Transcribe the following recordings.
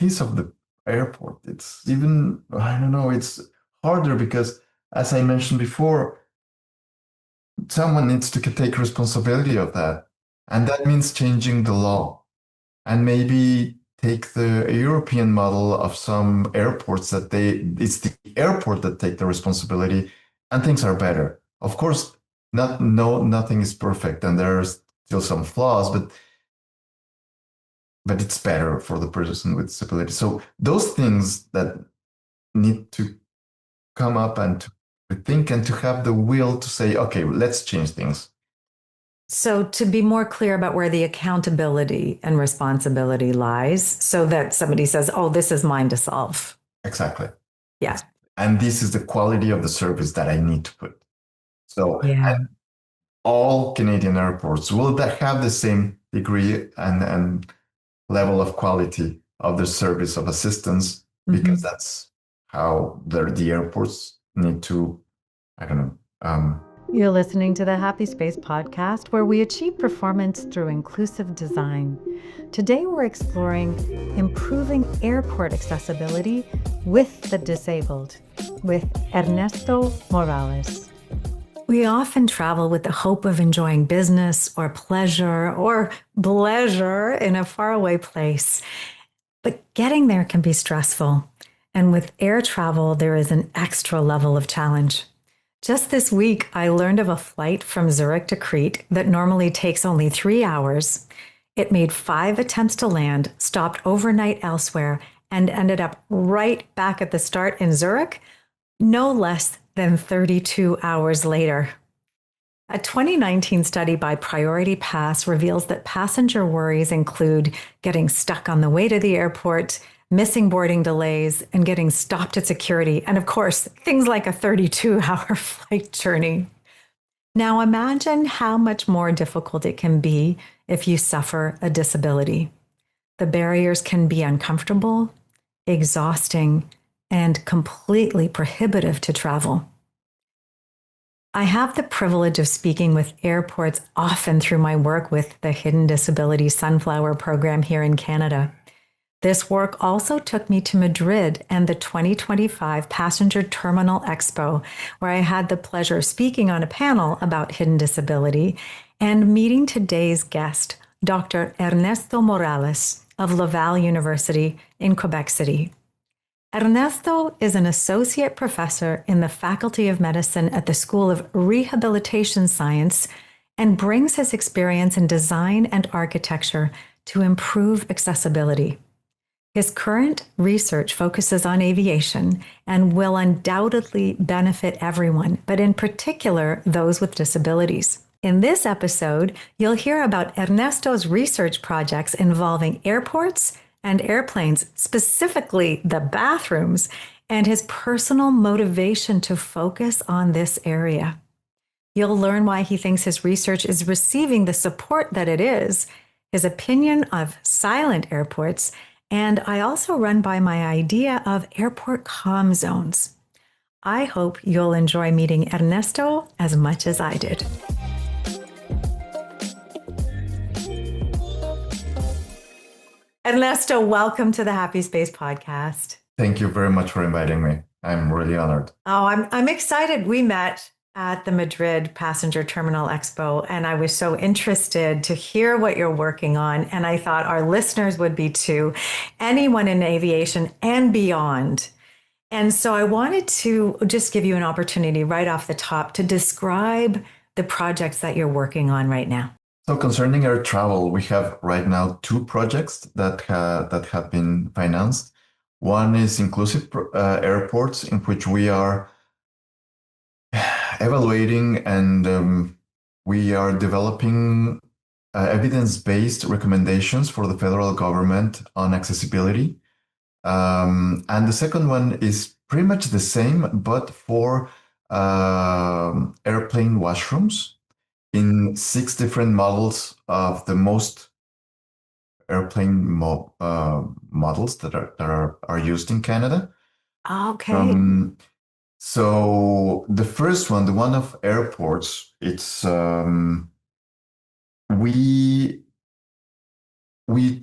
case of the airport, it's even, I don't know, it's harder because, as I mentioned before, someone needs to take responsibility of that. And that means changing the law and maybe take the European model of some airports that it's the airport that take the responsibility and things are better. Of course, nothing is perfect and there are still some flaws, but it's better for the person with disability. So those things that need to come up and to think and to have the will to say, okay, let's change things. So to be more clear about where the accountability and responsibility lies, so that somebody says, oh, this is mine to solve. Exactly. Yeah. And this is the quality of the service that I need to put. So yeah. All Canadian airports will have the same degree and level of quality of the service of assistance, because that's how the airports need to, I don't know. You're listening to the Happy Space podcast, where we achieve performance through inclusive design. Today, we're exploring improving airport accessibility with the disabled with Ernesto Morales. We often travel with the hope of enjoying business or pleasure in a faraway place. But getting there can be stressful. And with air travel, there is an extra level of challenge. Just this week, I learned of a flight from Zurich to Crete that normally takes only 3 hours. It made 5 attempts to land, stopped overnight elsewhere, and ended up right back at the start in Zurich, no less than 32 hours later. A 2019 study by Priority Pass reveals that passenger worries include getting stuck on the way to the airport, missing boarding delays, and getting stopped at security, and of course, things like a 32-hour flight journey. Now imagine how much more difficult it can be if you suffer a disability. The barriers can be uncomfortable, exhausting, and completely prohibitive to travel. I have the privilege of speaking with airports often through my work with the Hidden Disability Sunflower program here in Canada. This work also took me to Madrid and the 2025 Passenger Terminal Expo, where I had the pleasure of speaking on a panel about hidden disability and meeting today's guest, Dr. Ernesto Morales of Laval University in Quebec City. Ernesto is an associate professor in the Faculty of Medicine at the School of Rehabilitation Sciences and brings his experience in design and architecture to improve accessibility. His current research focuses on aviation and will undoubtedly benefit everyone, but in particular, those with disabilities. In this episode, you'll hear about Ernesto's research projects involving airports and airplanes, specifically the bathrooms, and his personal motivation to focus on this area. You'll learn why he thinks his research is receiving the support that it is, his opinion of silent airports, and I also run by my idea of airport calm zones. I hope you'll enjoy meeting Ernesto as much as I did. Ernesto, welcome to the Happy Space podcast. Thank you very much for inviting me. I'm really honored. Oh, I'm excited. We met at the Madrid Passenger Terminal Expo, and I was so interested to hear what you're working on. And I thought our listeners would be too, anyone in aviation and beyond. And so I wanted to just give you an opportunity right off the top to describe the projects that you're working on right now. So concerning air travel, we have right now 2 projects that have been financed. One is inclusive airports, in which we are evaluating and we are developing evidence-based recommendations for the federal government on accessibility. And the second one is pretty much the same, but for airplane washrooms in 6 different models of the most airplane models that are used in Canada. Okay. So the first one, the one of airports, it's we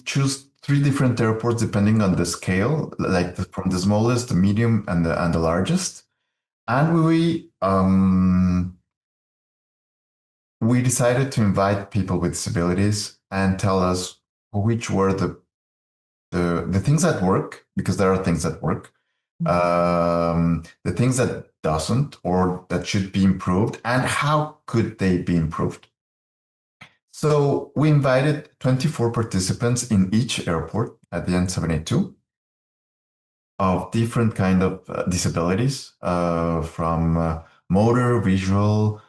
choose three different airports depending on the scale, like from the smallest, the medium, and the largest. And we decided to invite people with disabilities and tell us which were the things that work, because there are things that work, the things that doesn't or that should be improved, and how could they be improved. So we invited 24 participants in each airport at the N72 of different kind of disabilities, from motor, visual,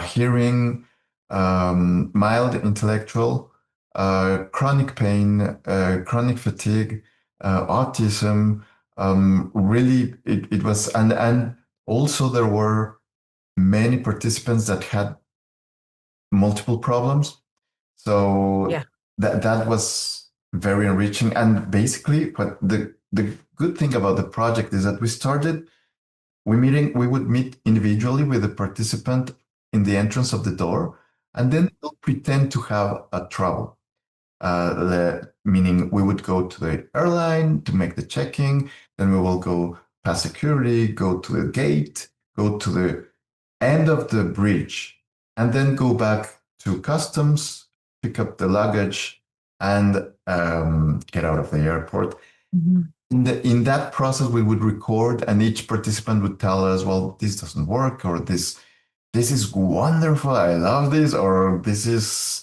hearing, mild intellectual, chronic pain, chronic fatigue, autism. Really, it was, and also there were many participants that had multiple problems. So Yeah. that was very enriching. And basically, what the good thing about the project is that we would meet individually with the participant in the entrance of the door, and then we'll pretend to have a trouble. Meaning we would go to the airline to make the checking, then we will go past security, go to the gate, go to the end of the bridge, and then go back to customs, pick up the luggage, and get out of the airport. Mm-hmm. In that process, we would record, and each participant would tell us, well, this doesn't work, or this is wonderful, I love this, or this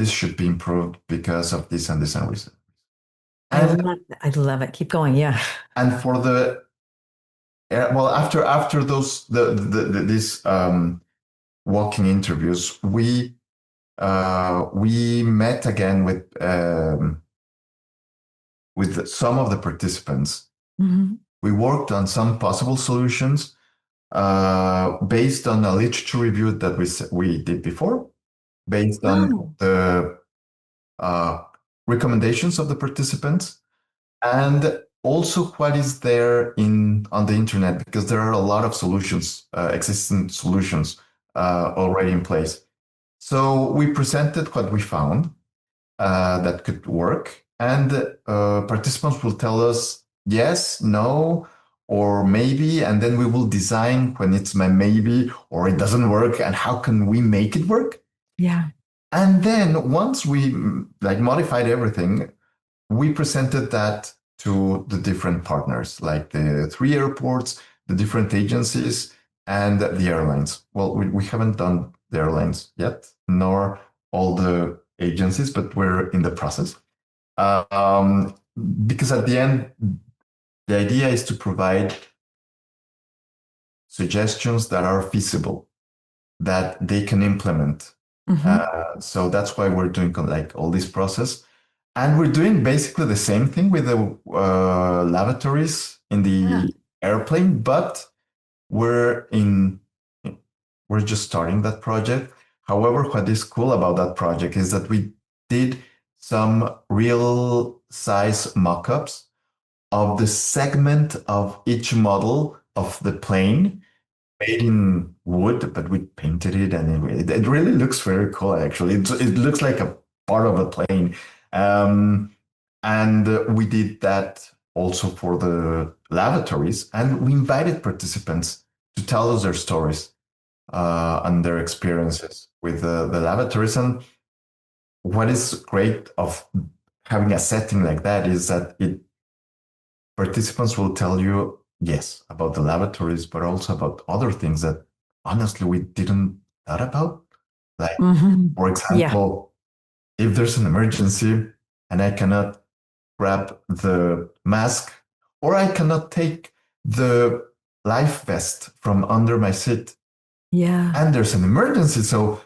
should be improved because of this and this and reason. I love it. Keep going. Yeah. And for the well, after those these walking interviews, we met again with some of the participants. Mm-hmm. We worked on some possible solutions based on a literature review that we did before, based on the recommendations of the participants, and also what is there on the internet, because there are a lot of solutions, existing solutions already in place. So we presented what we found that could work, and participants will tell us yes, no, or maybe, and then we will design when it's my maybe or it doesn't work, and how can we make it work? Yeah. And then once we modified everything, we presented that to the different partners, like the 3 airports, the different agencies, and the airlines. Well, we haven't done the airlines yet, nor all the agencies, but we're in the process. Because at the end, the idea is to provide suggestions that are feasible, that they can implement. Mm-hmm. So that's why we're doing all this process. And we're doing basically the same thing with the lavatories in the airplane, but we're just starting that project. However, what is cool about that project is that we did some real size mock-ups of the segment of each model of the plane, made in wood, but we painted it, and it really looks very cool, actually. It looks like a part of a plane. And we did that also for the lavatories, and we invited participants to tell us their stories and their experiences with the lavatories. And what is great of having a setting like that is that participants will tell you, yes, about the lavatories, but also about other things that honestly we didn't thought about. Like, for example, if there's an emergency and I cannot grab the mask, or I cannot take the life vest from under my seat, and there's an emergency, so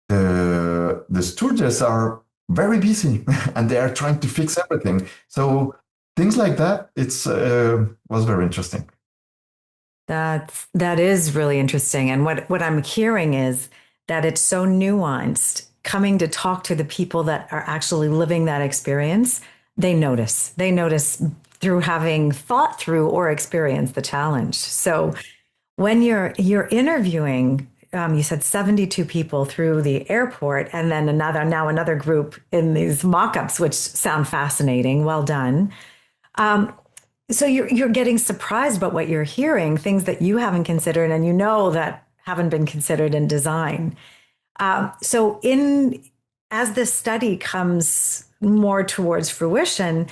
the stewardess are very busy and they are trying to fix everything. So things like that, was very interesting. That is really interesting. And what I'm hearing is that it's so nuanced. Coming to talk to the people that are actually living that experience, they notice through having thought through or experienced the challenge. So when you're interviewing you said 72 people through the airport, and then another group in these mock-ups, which sound fascinating. Well done. So you're getting surprised about what you're hearing, things that you haven't considered, and you know that haven't been considered in design. So as this study comes more towards fruition,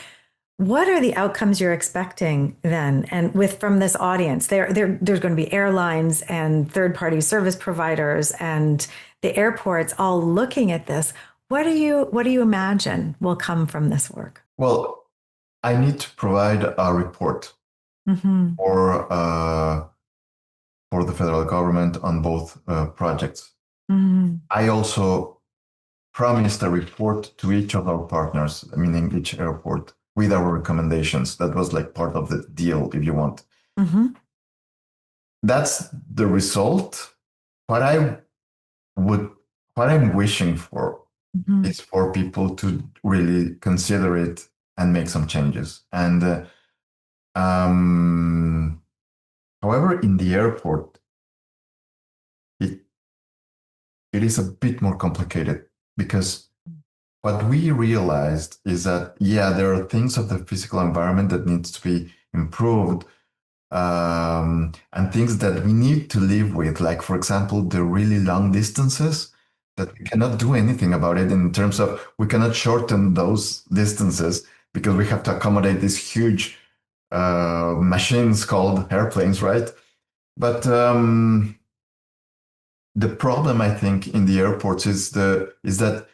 what are the outcomes you're expecting then? And from this audience, there's going to be airlines and third-party service providers and the airports all looking at this. What do you imagine will come from this work? Well, I need to provide a report for the federal government on both projects. I also promised a report to each of our partners, meaning each airport, with our recommendations. That was like part of the deal, if you want. That's the result. What I'm wishing for is for people to really consider it and make some changes. And however, in the airport, it is a bit more complicated, because what we realized is that, there are things of the physical environment that needs to be improved, and things that we need to live with, like, for example, the really long distances that we cannot do anything about it in terms of we cannot shorten those distances because we have to accommodate these huge machines called airplanes, right? But the problem, I think, in the airports is that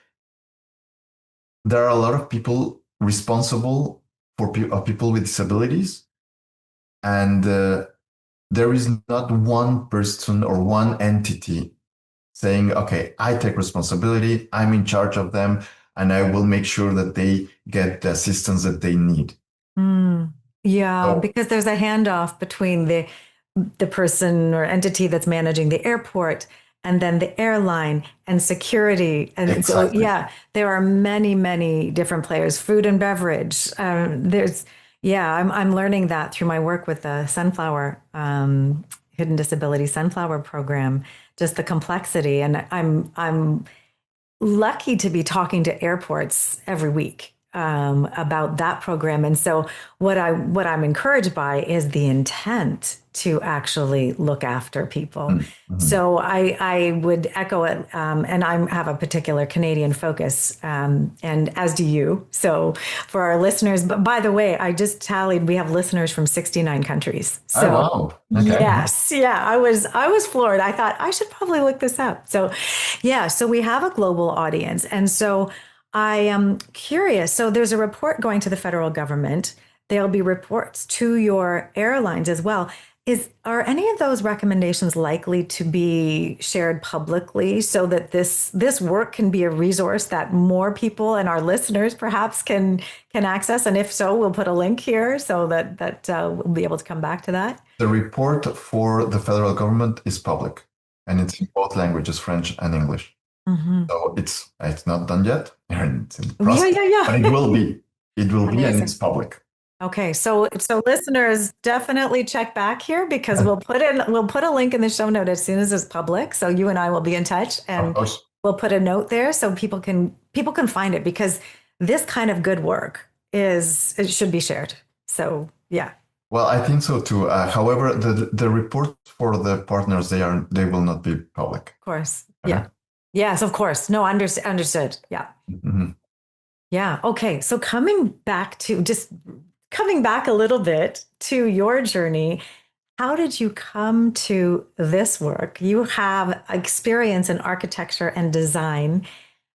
there are a lot of people responsible for people with disabilities, and there is not one person or one entity saying, okay, I take responsibility, I'm in charge of them, and I will make sure that they get the assistance that they need. Because there's a handoff between the person or entity that's managing the airport and then the airline and security. And exactly. So, there are many, many different players, food and beverage. I'm learning that through my work with the Sunflower, Hidden Disability Sunflower Program, just the complexity. And I'm lucky to be talking to airports every week about that program. And so what I'm encouraged by is the intent to actually look after people. So I would echo it, and I have a particular Canadian focus, and as do you. So for our listeners, but by the way, I just tallied, we have listeners from 69 countries. So wow. Okay. yes, I was floored. I thought I should probably look this up. So so we have a global audience, and so I am curious. So there's a report going to the federal government. There'll be reports to your airlines as well. Are any of those recommendations likely to be shared publicly so that this work can be a resource that more people and our listeners perhaps can access? And if so, we'll put a link here so that we'll be able to come back to that. The report for the federal government is public, and it's in both languages, French and English. So it's not done yet. It's in the process, but it will be. It will be, and it's public. Okay, so listeners, definitely check back here, because we'll put a link in the show note as soon as it's public. So you and I will be in touch, and we'll put a note there so people can find it, because this kind of good work it should be shared. So Well, I think so too. However, the report for the partners, they will not be public. Of course, yes, of course. No, understood. Okay, so coming back a little bit to your journey, how did you come to this work? You have experience in architecture and design.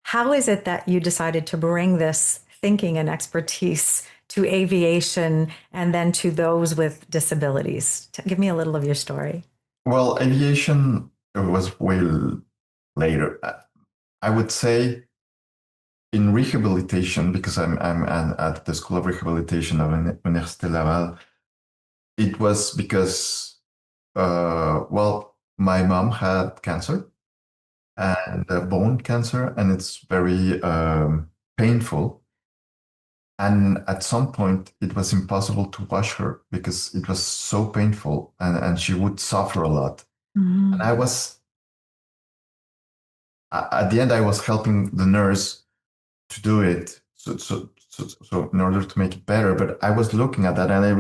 How is it that you decided to bring this thinking and expertise to aviation and then to those with disabilities? Give me a little of your story. Well, aviation was way later. I would say in rehabilitation, because I'm at the School of Rehabilitation of Université Laval, it was because, my mom had cancer, and bone cancer, and it's very painful. And at some point, it was impossible to wash her because it was so painful, and she would suffer a lot. And I was at the end, I was helping the nurse to do it. So in order to make it better, but I was looking at that and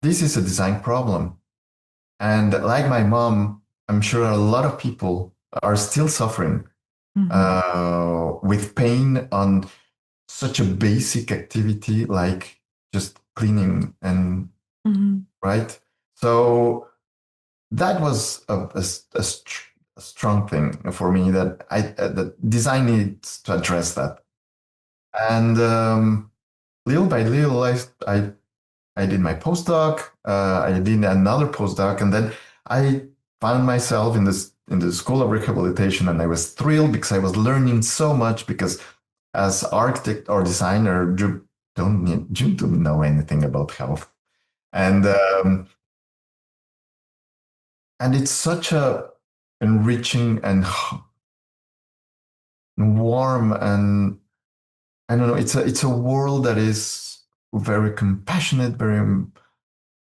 this is a design problem. And like my mom, I'm sure a lot of people are still suffering with pain on such a basic activity like just cleaning and right. So that was a strong thing for me that that design needs to address that. And little by little, I did my postdoc. I did another postdoc, and then I found myself in the School of Rehabilitation, and I was thrilled because I was learning so much. Because as architect or designer, you don't know anything about health, and it's such a enriching and warm, and I don't know. It's a world that is very compassionate.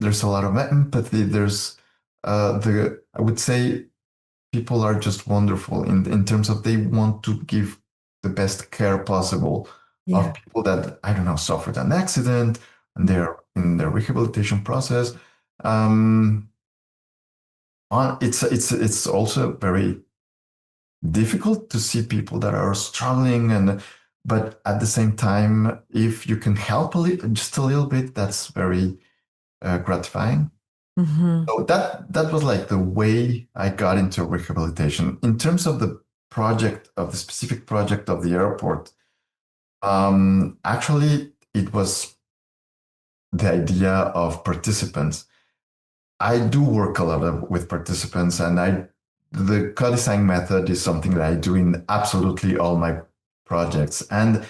There's a lot of empathy. There's I would say people are just wonderful in terms of they want to give the best care possible of people that I don't know suffered an accident and they're in their rehabilitation process. It's also very difficult to see people that are struggling but at the same time, if you can help just a little bit, that's very gratifying. So that was like the way I got into rehabilitation. In terms of the specific project of the airport, actually it was the idea of participants. I do work a lot with participants, and the co-design method is something that I do in absolutely all my projects. And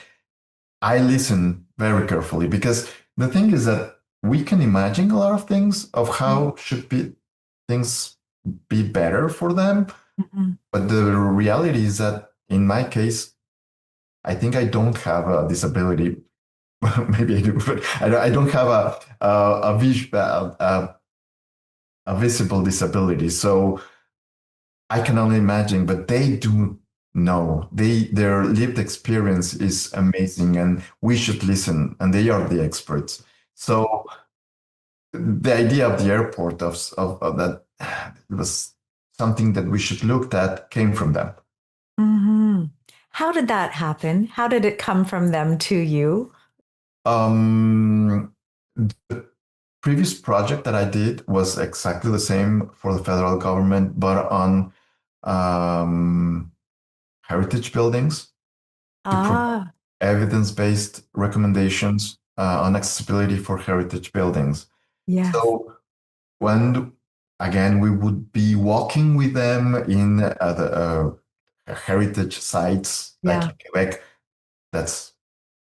I listen very carefully because the thing is that we can imagine a lot of things of how should things be better for them. But the reality is that in my case, I think I don't have a disability. Maybe I do, but I don't have a visible disability. So I can only imagine, but they do know. Their lived experience is amazing, and we should listen, and they are the experts. So the idea of the airport of that was something that we should look at came from them. How did that happen? How did it come from them to you? The previous project that I did was exactly the same for the federal government, but on heritage buildings to provide evidence-based recommendations on accessibility for heritage buildings. So when, again, we would be walking with them in the heritage sites like in Quebec,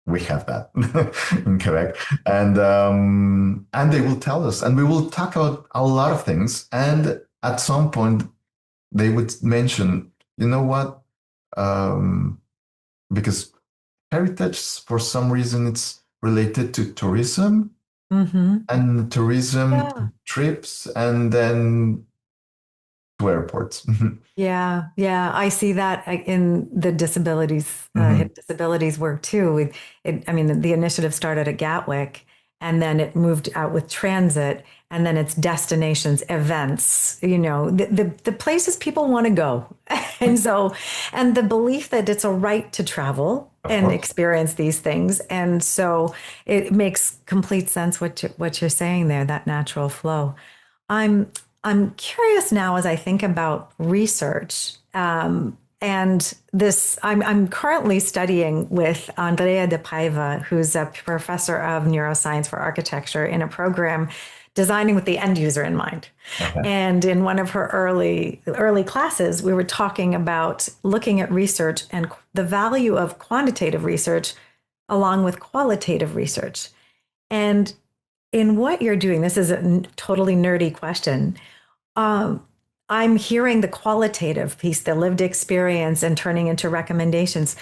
we have that in Quebec, and they will tell us, and we will talk about a lot of things. And at some point, they would mention, you know what? Because heritage, for some reason, it's related to tourism, and tourism trips, and then to airports. Yeah, I see that in the disabilities disabilities work too. I mean, the initiative started at Gatwick, and then it moved out with transit, and then it's destinations, events, the places people want to go. And the belief that it's a right to travel and experience these things. And so it makes complete sense what you're saying there, that natural flow. I'm curious now as I think about research, and this, I'm currently studying with Andrea de Paiva, who's a professor of neuroscience for architecture in a program designing with the end user in mind. And in one of her early classes, we were talking about looking at research and the value of quantitative research along with qualitative research. And in what you're doing, this is a totally nerdy question. I'm hearing the qualitative piece, the lived experience, and turning into recommendations.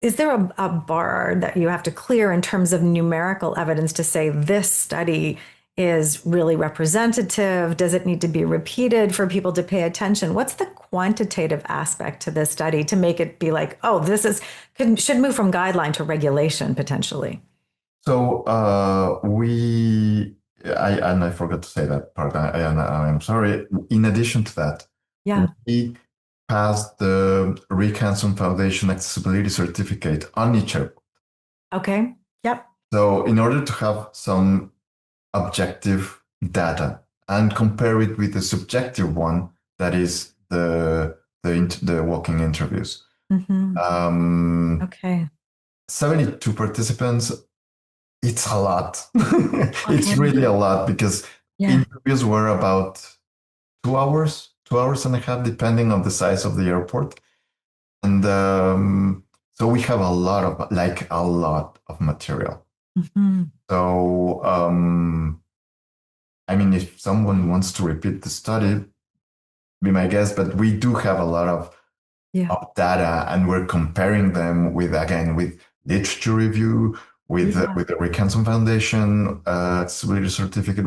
Is there a bar that you have to clear in terms of numerical evidence to say this study is really representative? Does it need to be repeated for people to pay attention? What's the quantitative aspect to this study to make it be like, oh, should move from guideline to regulation potentially? So I forgot to say that part. I'm sorry. In addition to that, Yeah. we passed the Recanson Foundation Accessibility Certificate on each airport. Okay. Yep. So in order to have some objective data and compare it with the subjective one, that is the walking interviews. Mm-hmm. Okay. 72 participants. It's a lot. Okay. It's really a lot because interviews were about 2 hours, 2 hours and a half, depending on the size of the airport. And so we have a lot of material. Mm-hmm. So, I mean, if someone wants to repeat the study, be my guest, but we do have a lot of data, and we're comparing them with literature review, with the Recanson Foundation Accessibility Certificate.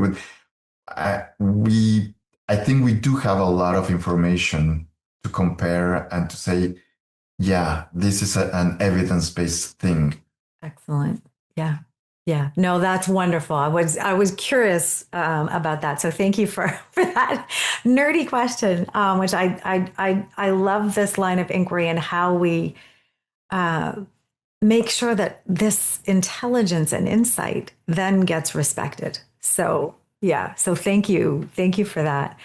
I think we do have a lot of information to compare and to say, yeah, this is an evidence-based thing. Excellent. Yeah. Yeah. No, that's wonderful. I was curious about that. So thank you for that nerdy question, which I love this line of inquiry and how we make sure that this intelligence and insight then gets respected. So yeah. So thank you. Thank you for that.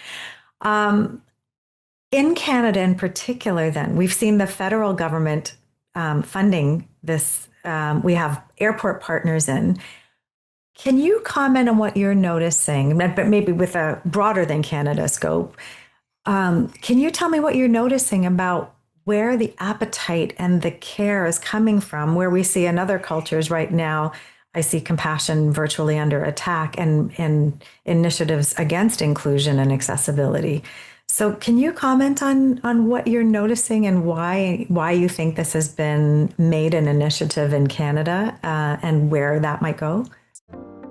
In Canada in particular, then, we've seen the federal government funding this. We have airport partners in. Can you comment on what you're noticing, but maybe with a broader than Canada scope? Can you tell me what you're noticing about where the appetite and the care is coming from, where we see in other cultures right now? I see compassion virtually under attack and initiatives against inclusion and accessibility. So can you comment on what you're noticing and why you think this has been made an initiative in Canada and where that might go?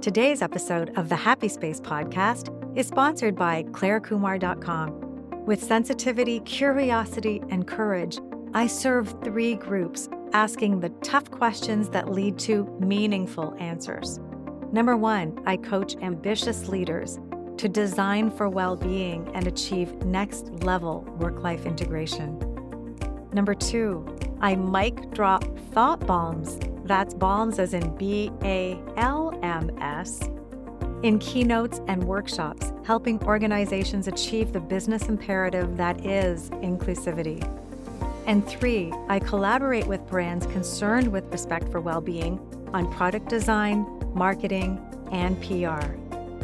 Today's episode of the Happy Space podcast is sponsored by clarekumar.com. With sensitivity, curiosity, and courage, I serve 3 groups asking the tough questions that lead to meaningful answers. Number 1, I coach ambitious leaders to design for well-being and achieve next-level work-life integration. Number 2, I mic drop thought bombs, that's bombs as in BALMS, in keynotes and workshops, helping organizations achieve the business imperative that is inclusivity. And 3, I collaborate with brands concerned with respect for well-being on product design, marketing, and PR.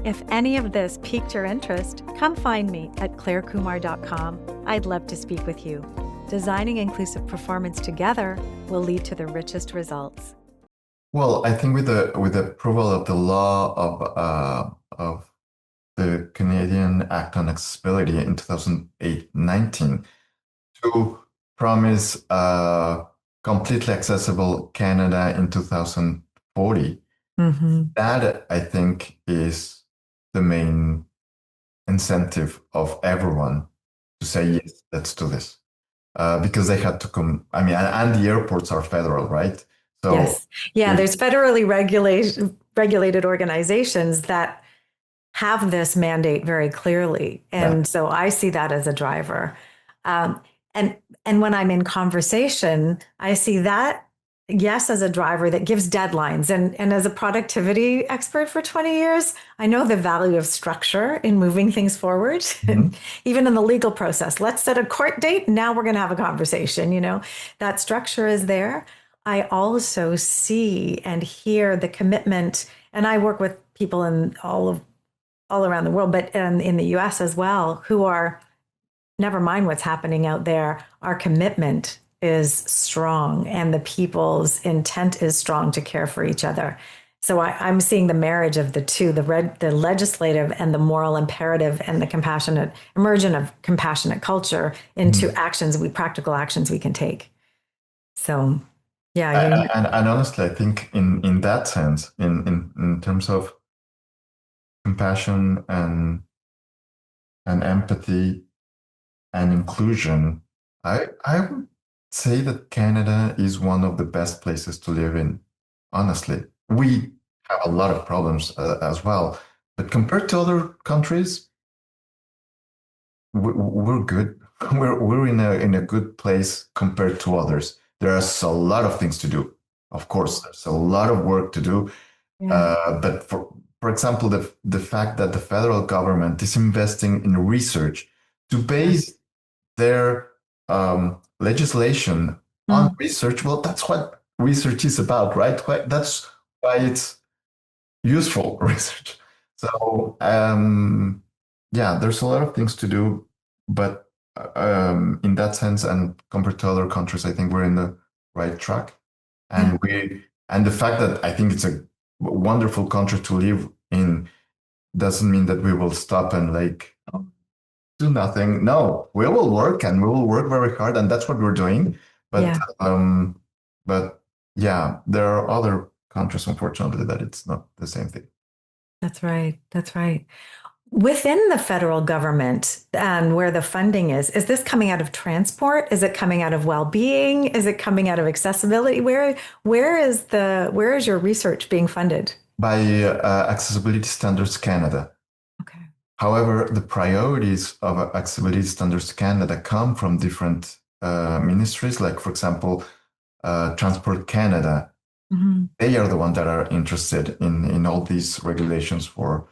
If any of this piqued your interest, come find me at clarekumar.com. I'd love to speak with you. Designing inclusive performance together will lead to the richest results. Well, I think with the approval of the law of the Canadian Act on Accessibility in 2019 to promise completely accessible Canada in 2040, that I think is the main incentive of everyone to say, yes, let's do this. Because they had to come, I mean, and the airports are federal, right? So yes. Yeah, there's federally regulated organizations that have this mandate very clearly. And so I see that as a driver. And when I'm in conversation, I see that, yes, as a driver that gives deadlines. And as a productivity expert for 20 years, I know the value of structure in moving things forward. Mm-hmm. Even in the legal process, let's set a court date. Now we're going to have a conversation. You know, that structure is there. I also see and hear the commitment, and I work with people in all around the world, but in the US as well, who are, never mind what's happening out there, our commitment is strong and the people's intent is strong to care for each other. So I'm seeing the marriage of the two, the legislative and the moral imperative and the compassionate immersion of compassionate culture into practical actions we can take. So, yeah. And honestly, I think in that sense, in terms of compassion and empathy and inclusion, I would say that Canada is one of the best places to live in. Honestly, we have a lot of problems as well, but compared to other countries, we're good. We're in a good place compared to others. There's a lot of things to do. Of course, there's a lot of work to do. Yeah. But for example, the fact that the federal government is investing in research to base their legislation on research, well, that's what research is about, right? That's why it's useful research. So, yeah, there's a lot of things to do, but in that sense, and compared to other countries, I think we're in the right track. And and the fact that I think it's a wonderful country to live in doesn't mean that we will stop and like do nothing. No, we will work and we will work very hard, and that's what we're doing. But but yeah, there are other countries, unfortunately, that it's not the same thing. That's right. That's right. Within the federal government and where the funding is this coming out of transport? Is it coming out of well-being? Is it coming out of accessibility? Where is your research being funded? By Accessibility Standards Canada. Okay. However, the priorities of Accessibility Standards Canada come from different ministries, like, for example, Transport Canada. Mm-hmm. They are the ones that are interested in all these regulations for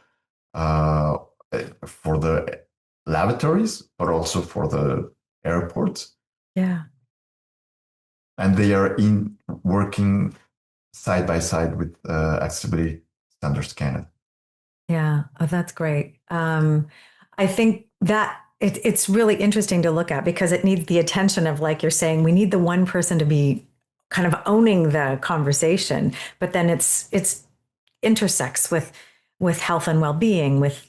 the lavatories, but also for the airports. Yeah. And they are working side by side with Accessibility Standards Canada. Yeah. Oh, that's great. I think that it's really interesting to look at because it needs the attention of, like you're saying, we need the one person to be kind of owning the conversation, but then it's intersects with health and well-being, with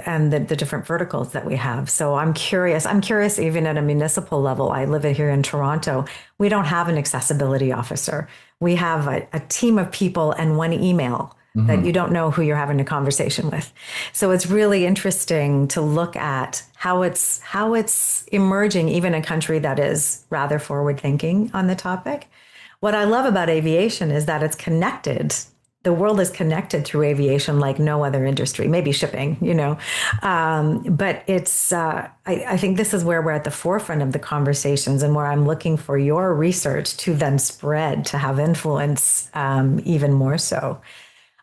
and the different verticals that we have. So I'm curious even at a municipal level. I live here in Toronto. We don't have an accessibility officer. We have a team of people and one email that you don't know who you're having a conversation with. So it's really interesting to look at how it's emerging, even in a country that is rather forward thinking on the topic. What I love about aviation is that it's connected. The world is connected through aviation like no other industry, maybe shipping, but it's, I think this is where we're at the forefront of the conversations and where I'm looking for your research to then spread, to have influence even more so.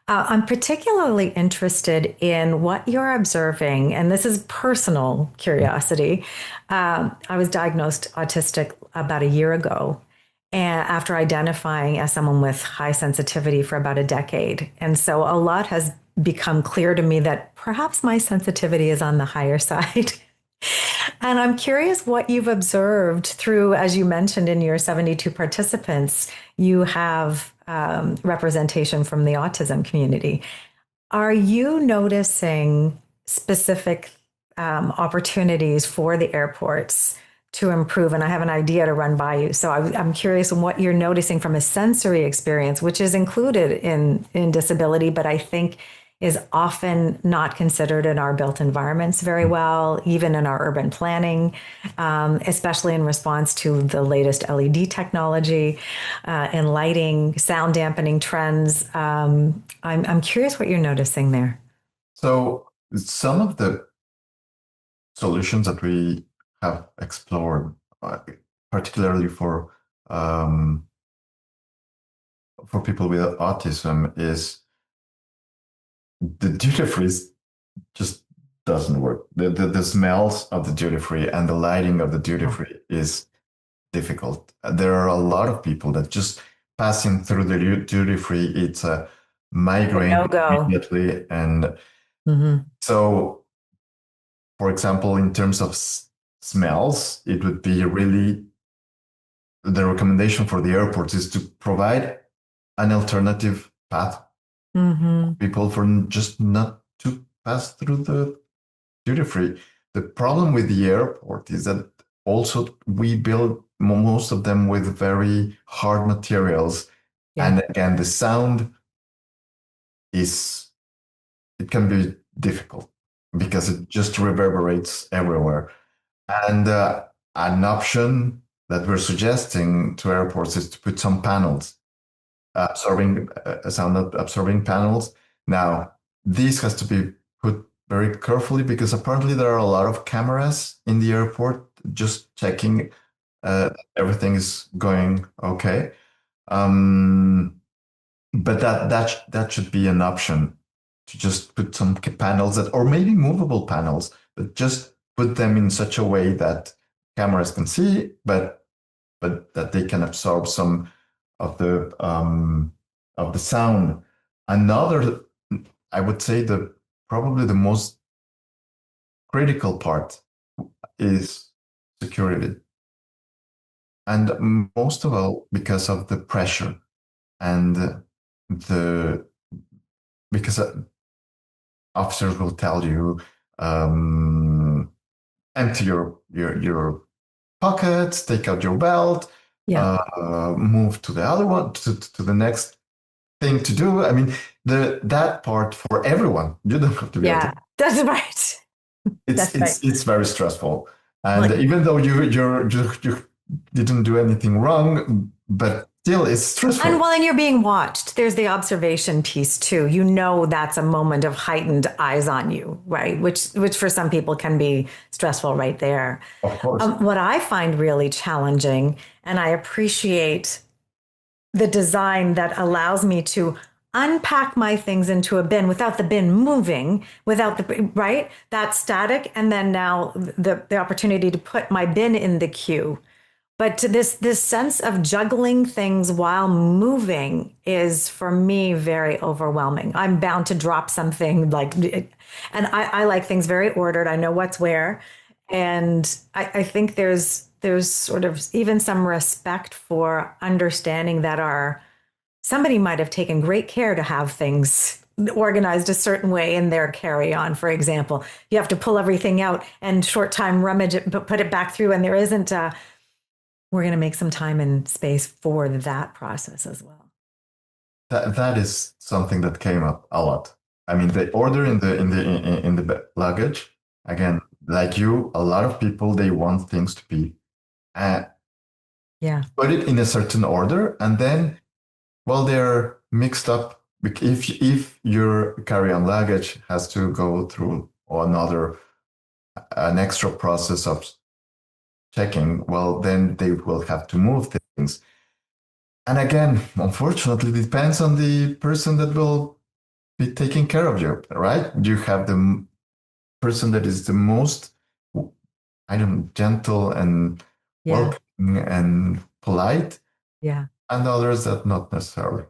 I'm particularly interested in what you're observing, and this is personal curiosity. I was diagnosed autistic about a year ago, and after identifying as someone with high sensitivity for about a decade. And so a lot has become clear to me that perhaps my sensitivity is on the higher side. And I'm curious what you've observed through, as you mentioned in your 72 participants, you have representation from the autism community. Are you noticing specific opportunities for the airports to improve? And I have an idea to run by you. So I'm curious on what you're noticing from a sensory experience, which is included in disability, but I think is often not considered in our built environments very well, even in our urban planning, especially in response to the latest LED technology and lighting, sound dampening trends. I'm curious what you're noticing there. So some of the solutions that we have explored, particularly for people with autism, is the duty free just doesn't work. The smells of the duty free and the lighting of the duty free is difficult. There are a lot of people that just passing through the duty free, it's a migraine immediately. And so, for example, in terms of smells, it would be really, the recommendation for the airports is to provide an alternative path people for just not to pass through the duty free. The problem with the airport is that also we build most of them with very hard materials. And again, the sound it can be difficult because it just reverberates everywhere. And an option that we're suggesting to airports is to put some panels, absorbing sound absorbing panels. Now, this has to be put very carefully because apparently there are a lot of cameras in the airport just checking everything is going okay. But that should be an option to just put some panels that, or maybe movable panels, but just put them in such a way that cameras can see, but that they can absorb some of the sound. Another, I would say, probably the most critical part is security, and most of all because of the pressure and because officers will tell you, empty your pockets, take out your belt, move to the other one, to the next thing to do. I mean, that part for everyone. You don't have to be. Yeah, that's right. It's very stressful, and even though you didn't do anything wrong, but still it's stressful. And you're being watched. There's the observation piece too. You know, that's a moment of heightened eyes on you, right? Which for some people can be stressful right there. Of course. What I find really challenging, and I appreciate the design that allows me to unpack my things into a bin without the bin moving, right? That's static. And then now the opportunity to put my bin in the queue. But this sense of juggling things while moving is, for me, very overwhelming. I'm bound to drop something and I like things very ordered. I know what's where. And I think there's sort of even some respect for understanding that somebody might have taken great care to have things organized a certain way in their carry-on, for example. You have to pull everything out and short time rummage it, but put it back through. And there isn't we're going to make some time and space for that process as well. That is something that came up a lot. I mean, the order in the luggage, again, like you, a lot of people, they want things to be put it in a certain order, and then, well, they're mixed up. If your carry-on luggage has to go through an extra process of checking, well, then they will have to move things. And again, unfortunately, it depends on the person that will be taking care of you, right? You have the person that is the most, gentle and welcoming and polite. Yeah. And others that not necessarily.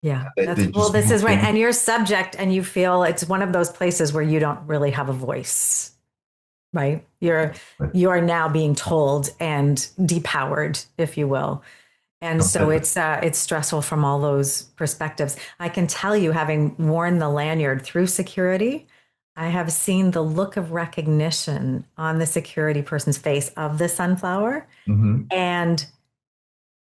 Yeah. This is right. And you're subject, and you feel it's one of those places where you don't really have a voice, right? You are now being told and depowered, if you will. And so it's stressful from all those perspectives. I can tell you, having worn the lanyard through security, I have seen the look of recognition on the security person's face of the sunflower, and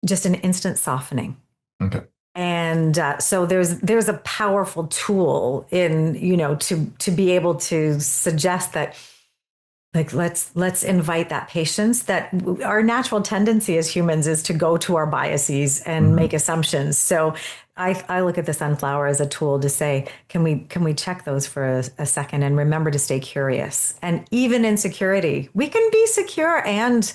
just an instant softening. Okay. And so there's a powerful tool in, to be able to suggest that, like, let's invite that patience. That our natural tendency as humans is to go to our biases and make assumptions. So I look at the sunflower as a tool to say, can we check those for a second and remember to stay curious? And even in security, we can be secure and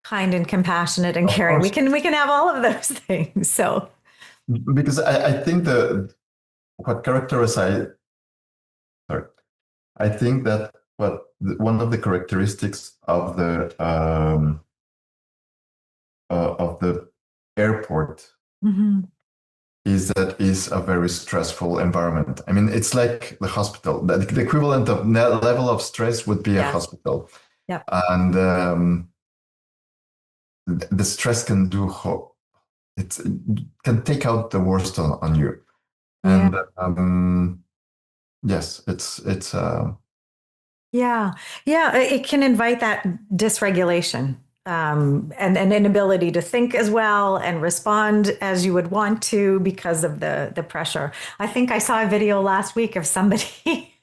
kind and compassionate and caring. We can have all of those things. So, because I think I think that one of the characteristics of the airport is that is a very stressful environment. I mean, it's like the hospital. The equivalent of level of stress would be a hospital. Yeah. And the stress can can take out the worst on you. And yes, it's it can invite that dysregulation and an inability to think as well and respond as you would want to because of the pressure. I think I saw a video last week of somebody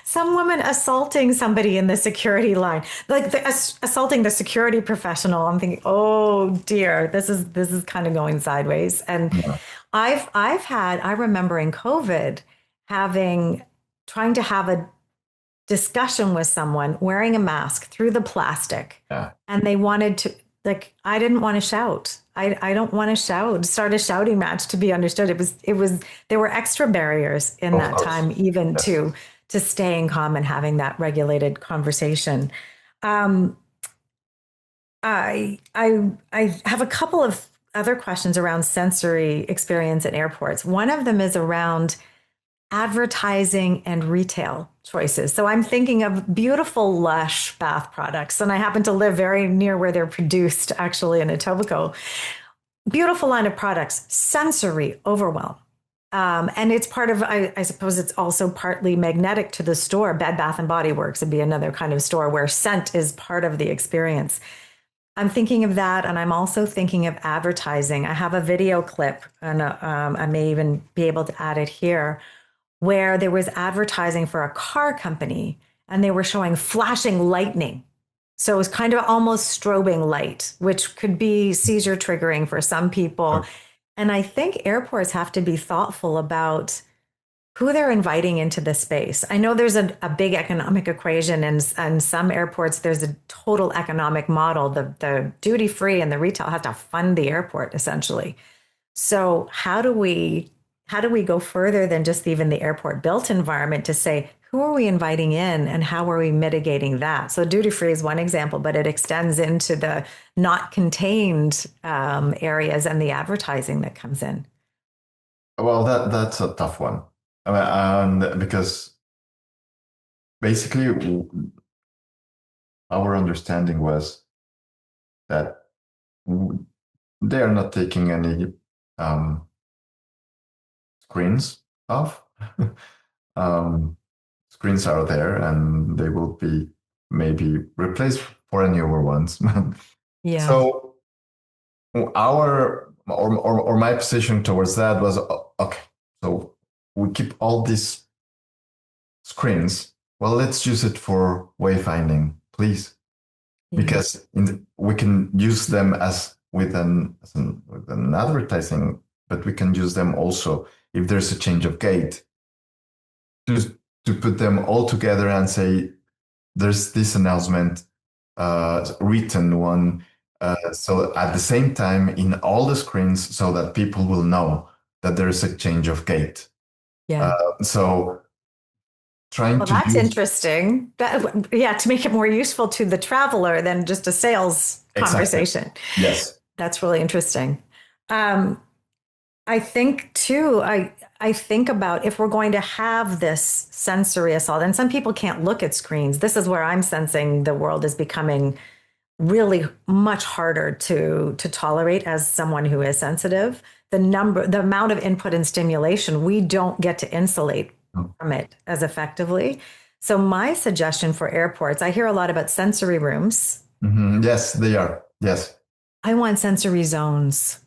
Some woman assaulting somebody in the security line, like assaulting the security professional. I'm thinking, oh dear, this is kind of going sideways. And Yeah. I've had, I remember in COVID having trying to have a discussion with someone wearing a mask through the plastic, Yeah. and they wanted to, like, I didn't want to shout. I don't want to start a shouting match to be understood. It was there were extra barriers in Of that course. time, even Yes. to staying calm and having that regulated conversation. Um, I have a couple of other questions around sensory experience in airports. One of them is around advertising and retail choices. So I'm thinking of beautiful, lush bath products, and I happen to live very near where they're produced, actually in Etobicoke. Beautiful line of products, sensory overwhelm. And it's part of, I suppose it's also partly magnetic to the store. Bed Bath and Body Works would be another kind of store where scent is part of the experience. I'm thinking of that, and I'm also thinking of advertising. I have a video clip, and I may even be able to add it here, where there was advertising for a car company, and they were showing flashing lightning. So it was kind of almost strobing light, which could be seizure triggering for some people. And I think airports have to be thoughtful about who they're inviting into the space. I know there's a big economic equation, and some airports, there's a total economic model. The duty free and the retail have to fund the airport essentially. So how do we go further than just even the airport built environment to say, who are we inviting in and how are we mitigating that? So duty free is one example, but it extends into the not contained areas and the advertising that comes in. Well, that's a tough one. And because basically our understanding was that they are not taking any um, screens off. um, Screens are there, and they will be maybe replaced for newer ones. Yeah. So or my position towards that was okay. So we keep all these screens. Well, let's use it for wayfinding, please, Yeah. because we can use them as with an advertising, but we can use them also if there's a change of gate to put them all together and say there's this announcement, written one. So at the same time in all the screens, so that people will know that there is a change of gate. Yeah. So trying Well, to that's use interesting. Yeah, to make it more useful to the traveler than just a sales exactly. conversation. Yes. That's really interesting. I think too, I think about if we're going to have this sensory assault, and some people can't look at screens. This is where I'm sensing the world is becoming really much harder to tolerate as someone who is sensitive. The amount of input and stimulation, we don't get to insulate from it as effectively. So my suggestion for airports, I hear a lot about sensory rooms. Mm-hmm. Yes, they are. Yes. I want sensory zones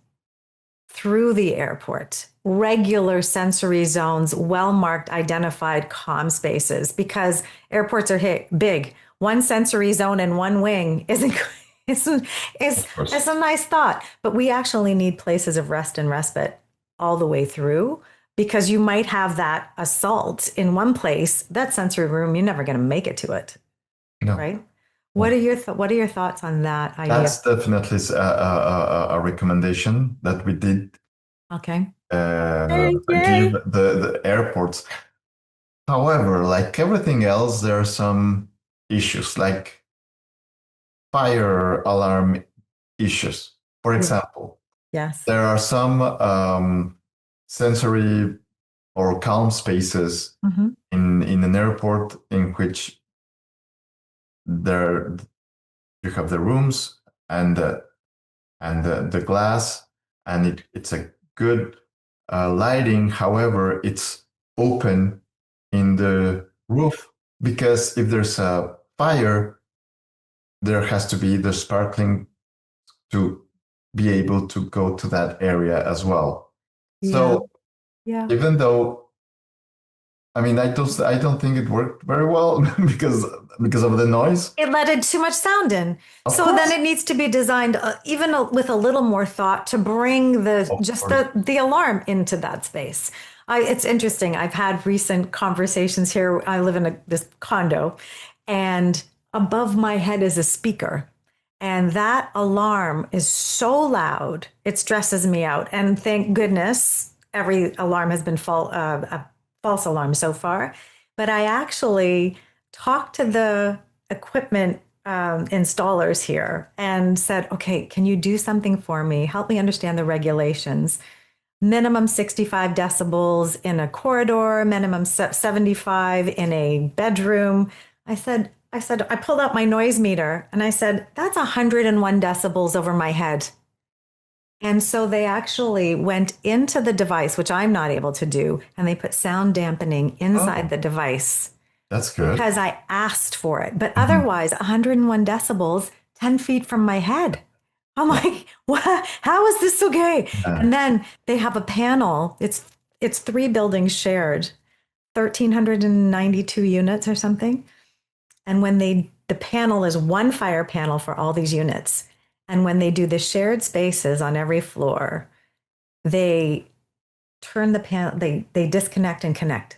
through the airport, regular sensory zones, well marked, identified calm spaces, because airports are big. One sensory zone in one wing isn't. It's a nice thought, but we actually need places of rest and respite all the way through, because you might have that assault in one place, that sensory room, you're never going to make it to it, No. right? What are your thoughts on that idea? That's definitely a recommendation that we did Okay. give the airports. However, like everything else, there are some issues, like fire alarm issues. For example, Yes. there are some sensory or calm spaces Mm-hmm. in an airport in which there you have the rooms and the glass, and it's a good lighting. However, it's open in the roof, because if there's a fire, there has to be the sparkling to be able to go to that area as well. Yeah. So Yeah. even though I mean, I don't think it worked very well because of the noise. It let in too much sound in. Of So course. then it needs to be designed even with a little more thought to bring Of just course. the alarm into that space. It's interesting. I've had recent conversations here. I live in this condo, and above my head is a speaker. And that alarm is so loud, it stresses me out. And thank goodness, every alarm has been a false alarm so far. But I actually talked to the equipment installers here and said, okay, can you do something for me? Help me understand the regulations. Minimum 65 decibels in a corridor, minimum 75 in a bedroom. I pulled out my noise meter and I said, that's 101 decibels over my head. And so they actually went into the device, which I'm not able to do, and they put sound dampening inside the device That's good. because I asked for it. But otherwise, 101 decibels, 10 feet from my head. I'm like, what? How is this okay? And then they have a panel. It's 3 buildings shared, 1,392 units or something. And when the panel is one fire panel for all these units. And when they do the shared spaces on every floor, they turn the panel, they disconnect and connect.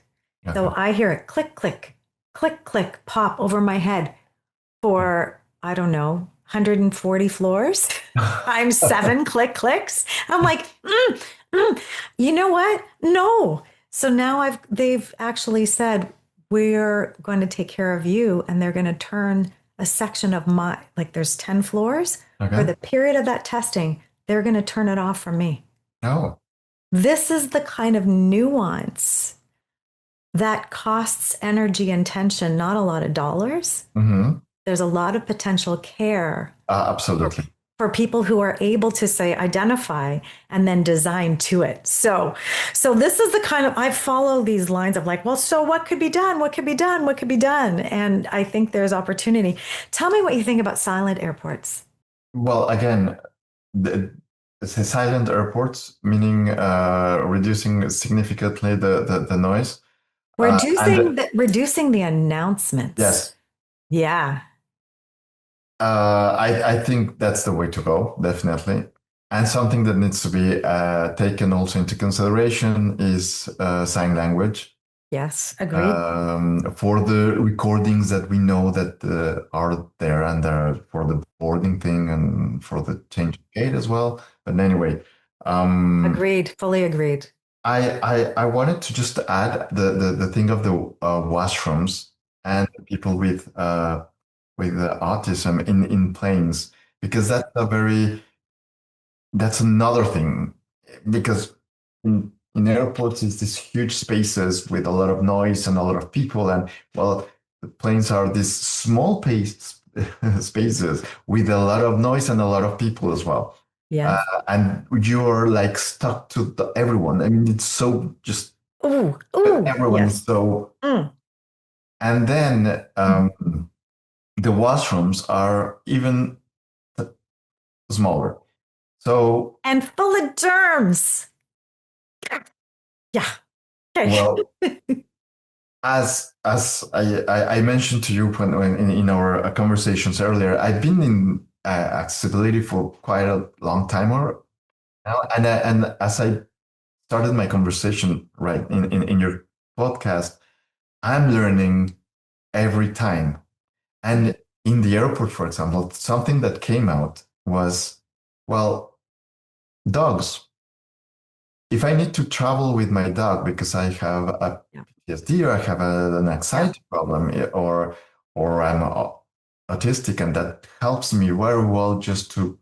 So I hear it click, click, click, click, pop over my head for, I don't know, 140 floors times 7 click clicks. I'm like, you know what? No. So now they've actually said, we're going to take care of you, and they're going to turn a section of there's 10 floors. For the period of that testing, they're going to turn it off for me. Oh. This is the kind of nuance that costs energy and tension, not a lot of dollars. Mm-hmm. There's a lot of potential care. Absolutely. For people who are able to identify and then design to it. So this is the kind of, I follow these lines of like, well, so what could be done? What could be done? What could be done? And I think there's opportunity. Tell me what you think about silent airports. Well, again, the silent airports, meaning reducing significantly the noise. Reducing the announcements. Yes. Yeah. I think that's the way to go, definitely. And something that needs to be taken also into consideration is sign language. Yes, agreed. For the recordings that we know that are there, and for the boarding thing and for the change of gate as well. But anyway, agreed, fully agreed. I wanted to just add the thing of the washrooms and people with autism in planes, because that's another thing, because in airports it's these huge spaces with a lot of noise and a lot of people, and well, the planes are these small spaces with a lot of noise and a lot of people as well. Yeah. And you're like stuck to everyone. I mean, it's so just everyone is so. And then the washrooms are even smaller. So and full of germs. Yeah. Okay. Well, as I mentioned to you when in our conversations earlier, I've been in accessibility for quite a long time now, and as I started my conversation right in your podcast, I'm learning every time. And in the airport, for example, something that came out was, well, dogs. If I need to travel with my dog because I have a PhD or I have an anxiety problem or I'm autistic, and that helps me very well just to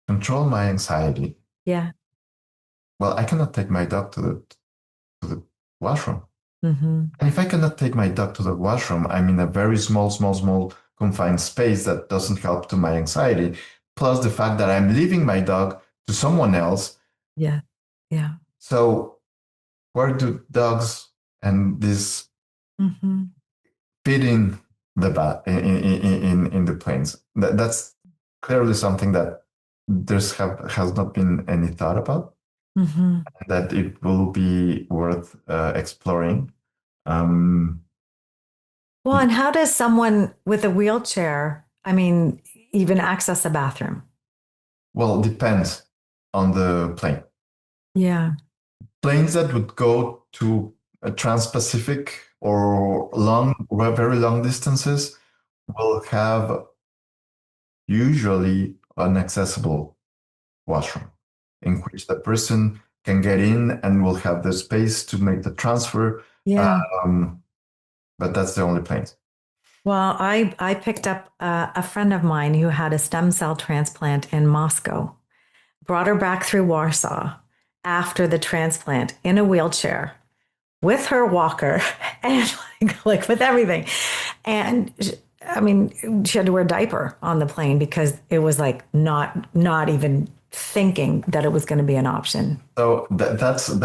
control my anxiety. Yeah. Well, I cannot take my dog to the washroom. Mm-hmm. And if I cannot take my dog to the washroom, I'm in a very small confined space that doesn't help to my anxiety. Plus the fact that I'm leaving my dog to someone else. Yeah. Yeah. So where do dogs and this fit in the planes? That's clearly something that has not been any thought about. That it will be worth exploring. Um, Well, and how does someone with a wheelchair, I mean, even access a bathroom? well, depends on the plane. Yeah. Planes that would go to a trans-Pacific or very long distances will have usually an accessible washroom in which the person can get in and will have the space to make the transfer. Yeah. Um, but that's the only planes. Well, I picked up a friend of mine who had a stem cell transplant in Moscow, brought her back through Warsaw after the transplant in a wheelchair with her walker and like with everything. And I mean, she had to wear a diaper on the plane because it was like not even thinking that it was going to be an option. So that's an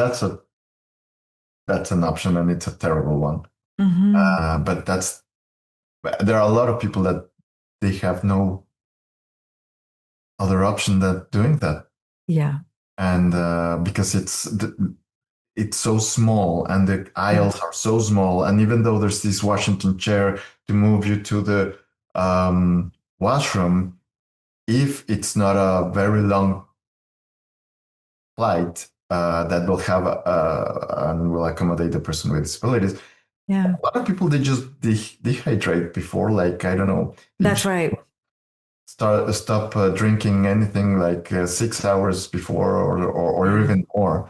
option, and it's a terrible one. Mm-hmm. But there are a lot of people that they have no other option than doing that, Yeah. and because it's so small and the aisles are so small, and even though there's this Washington chair to move you to the washroom, if it's not a very long flight that will have and will accommodate the person with disabilities. Yeah. A lot of people, they just dehydrate before, like, I don't know. That's right. Stop drinking anything like 6 hours before or even more.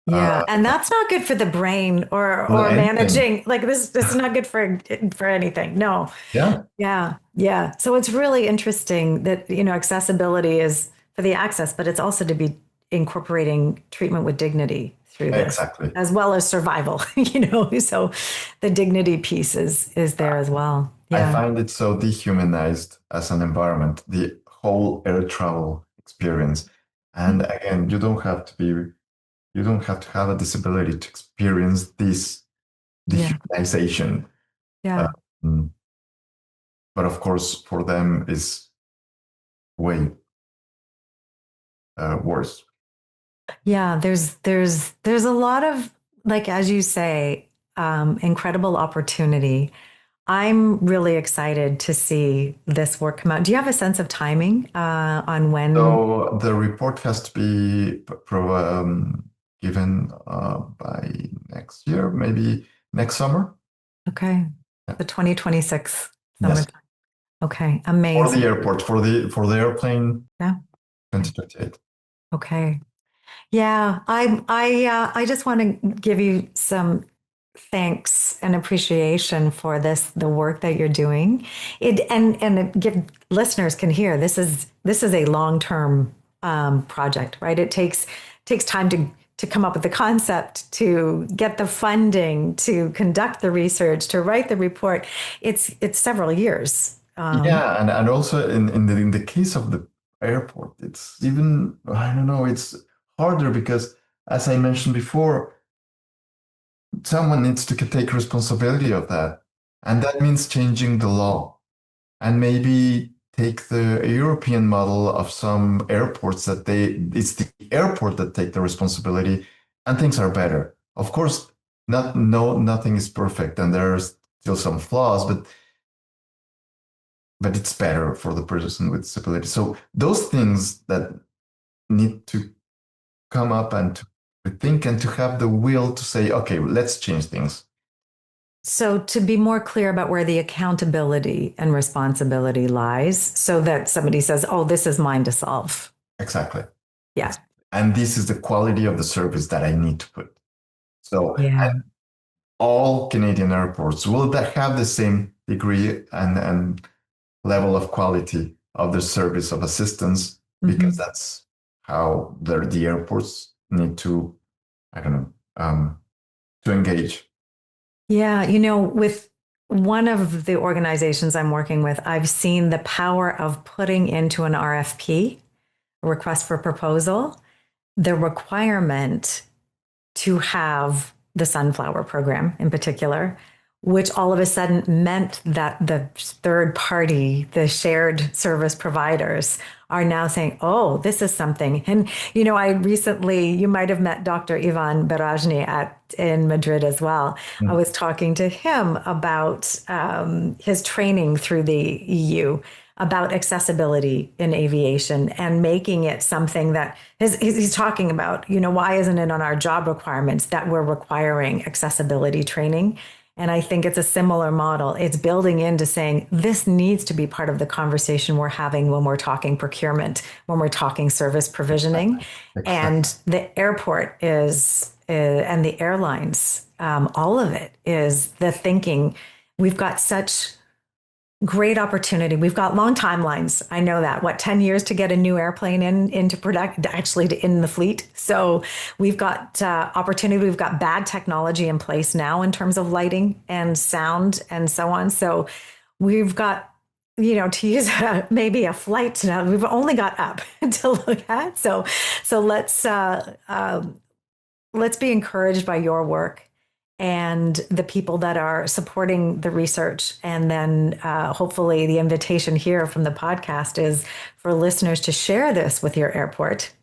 Yeah, and that's not good for the brain or Anything. managing like this is not good for anything. No. Yeah, Yeah. Yeah. So it's really interesting that, accessibility is for the access, but it's also to be incorporating treatment with dignity through this, exactly. as well as survival, So the dignity piece is there as well. I Yeah. find it so dehumanized as an environment, the whole air travel experience. And again, you don't have to have a disability to experience this Yeah. dehumanization. Yeah. Um, but of course, for them is way worse. Yeah, there's a lot of, like, as you say, incredible opportunity. I'm really excited to see this work come out. Do you have a sense of timing on when? So the report has to be given by next year, maybe next summer. Okay, Yeah. the 2026 Yes. summertime. Okay, For amazing. the airport, for the airplane, Yeah. 2028. Okay. Yeah, I just want to give you some thanks and appreciation for the work that you're doing. Give listeners can hear this is a long-term project, right? It takes time to come up with the concept, to get the funding, to conduct the research, to write the report. It's several years. Yeah, and also in the case of the airport, it's even, I don't know, it's harder because, as I mentioned before, someone needs to take responsibility of that, and that means changing the law and maybe take the European model of some airports that it's the airport that take the responsibility, and things are better. Of course, nothing is perfect, and there's still some flaws, but it's better for the person with disability. So those things that need to come up and to think and to have the will to say, okay, let's change things. So, to be more clear about where the accountability and responsibility lies, so that somebody says, oh, this is mine to solve. Exactly. Yeah. And this is the quality of the service that I need to put. So, Yeah. and all Canadian airports will that have the same degree and level of quality of the service of assistance, because that's how the airports need to, I don't know, to engage. Yeah. With one of the organizations I'm working with, I've seen the power of putting into an RFP, a request for proposal, the requirement to have the sunflower program in particular which all of a sudden meant that the third party, the shared service providers, are now saying, oh, this is something. And, I recently, you might have met Dr. Ivan Berajny in Madrid as well. I was talking to him about his training through the EU about accessibility in aviation and making it something that he's talking about, why isn't it on our job requirements that we're requiring accessibility training? And I think it's a similar model. It's building into saying this needs to be part of the conversation we're having when we're talking procurement, when we're talking service provisioning. Exactly. And the airport and the airlines, all of it is the thinking. We've got such great opportunity. We've got long timelines. I know that. 10 years to get a new airplane into product, actually in the fleet. So we've got opportunity. We've got bad technology in place now in terms of lighting and sound and so on. So we've got, to use maybe a flight now, we've only got up to look at. So let's be encouraged by your work and the people that are supporting the research. And then hopefully the invitation here from the podcast is for listeners to share this with your airport,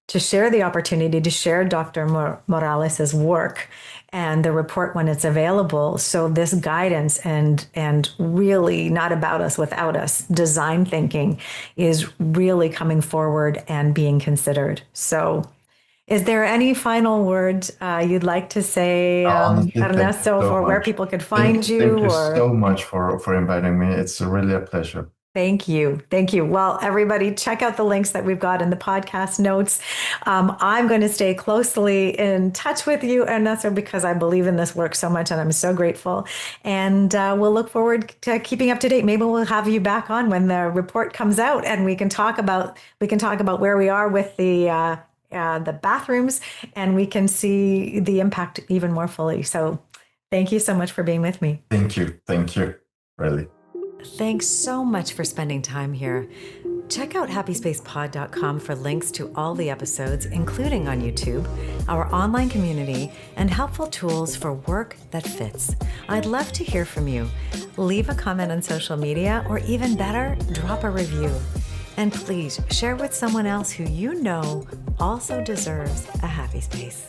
to share the opportunity to share Dr. Morales's work and the report when it's available. So this guidance and really not about us without us design thinking is really coming forward and being considered. So is there any final word you'd like to say, Ernesto, for where people could find you? Thank you so much for inviting me. It's really a pleasure. Thank you. Thank you. Well, everybody, check out the links that we've got in the podcast notes. I'm going to stay closely in touch with you, Ernesto, because I believe in this work so much and I'm so grateful. And we'll look forward to keeping up to date. Maybe we'll have you back on when the report comes out and we can talk about where we are with the bathrooms, and we can see the impact even more fully. So thank you so much for being with me. Thank you. Really. Thanks so much for spending time here. Check out happyspacepod.com for links to all the episodes, including on YouTube, our online community, and helpful tools for work that fits. I'd love to hear from you. Leave a comment on social media, or even better, drop a review. And please share with someone else who you know also deserves a happy space.